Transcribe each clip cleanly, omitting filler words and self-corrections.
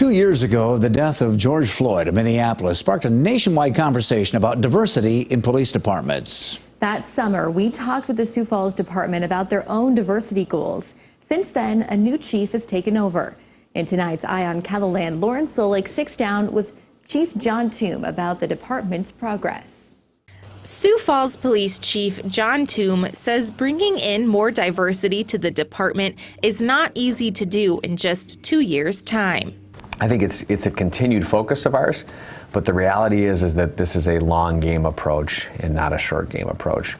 2 years ago, the death of George Floyd of Minneapolis sparked a nationwide conversation about diversity in police departments. That summer, we talked with the Sioux Falls Department about their own diversity goals. Since then, a new chief has taken over. In tonight's Eye on Keloland, Lauren Solich sits down with Chief John Toome about the department's progress. Sioux Falls Police Chief John Toome says bringing in more diversity to the department is not easy to do in just 2 years' time. I think it's a continued focus of ours, but the reality is that this is a long game approach and not a short game approach.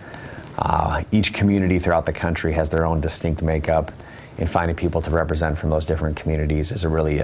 Each community throughout the country has their own distinct makeup, and finding people to represent from those different communities is really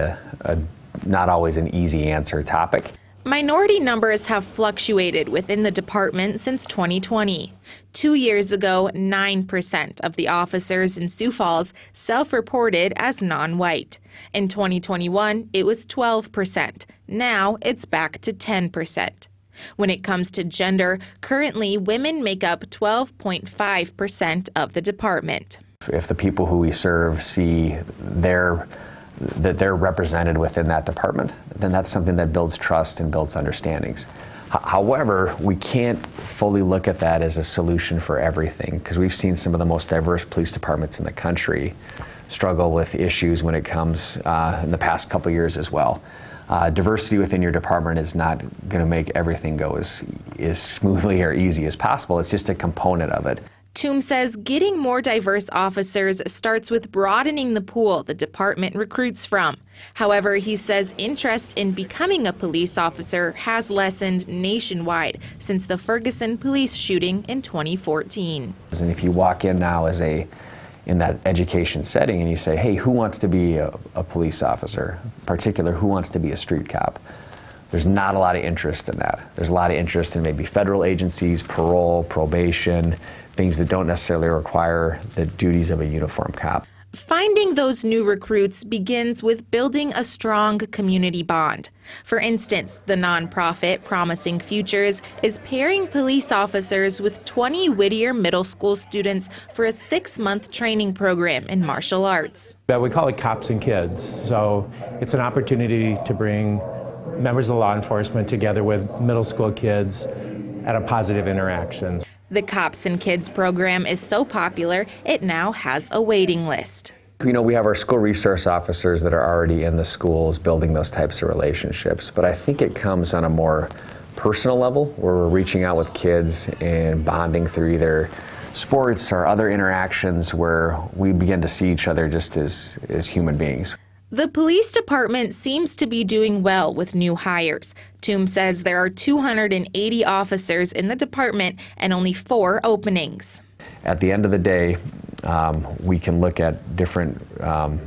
not always an easy answer topic. Minority numbers have fluctuated within the department since 2020. 2 years ago, 9% of the officers in Sioux Falls self-reported as non-white. In 2021, it was 12%. Now it's back to 10%. When it comes to gender, currently women make up 12.5% of the department. If the people who we serve see that they're represented within that department, then that's something that builds trust and builds understandings. However, we can't fully look at that as a solution for everything, because we've seen some of the most diverse police departments in the country struggle with issues when it comes in the past couple years as well. Diversity within your department is not going to make everything go as smoothly or easy as possible. It's just a component of it. Toome says getting more diverse officers starts with broadening the pool the department recruits from. However, he says interest in becoming a police officer has lessened nationwide since the Ferguson police shooting in 2014. And if you walk in now in that education setting and you say, hey, who wants to be a police officer, in particular, who wants to be a street cop? There's not a lot of interest in that. There's a lot of interest in maybe federal agencies, parole, probation, things that don't necessarily require the duties of a uniformed cop. Finding those new recruits begins with building a strong community bond. For instance, the nonprofit Promising Futures is pairing police officers with 20 Whittier Middle School students for a 6-month training program in martial arts. We call it Cops and Kids. So it's an opportunity to bring members of law enforcement together with middle school kids at a positive interaction. The Cops and Kids program is so popular, it now has a waiting list. You know, we have our school resource officers that are already in the schools building those types of relationships, but I think it comes on a more personal level where we're reaching out with kids and bonding through either sports or other interactions where we begin to see each other just as human beings. The police department seems to be doing well with new hires. Toome says there are 280 officers in the department and only 4 openings. At the end of the day, we can look at different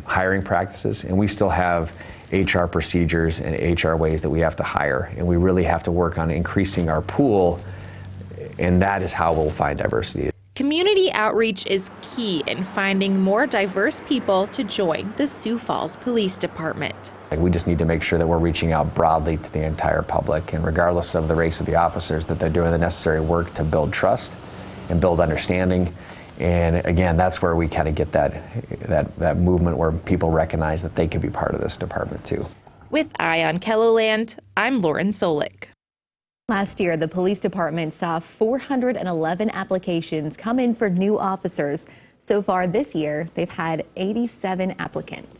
hiring practices, and we still have HR procedures and HR ways that we have to hire, and we really have to work on increasing our pool, and that is how we'll find diversity. Community outreach is key in finding more diverse people to join the Sioux Falls Police Department. We just need to make sure that we're reaching out broadly to the entire public, and regardless of the race of the officers, that they're doing the necessary work to build trust and build understanding. And again, that's where we kind of get that movement where people recognize that they can be part of this department too. With Eye on Keloland, I'm Lauren Solich. Last year, the police department saw 411 applications come in for new officers. So far this year, they've had 87 applicants.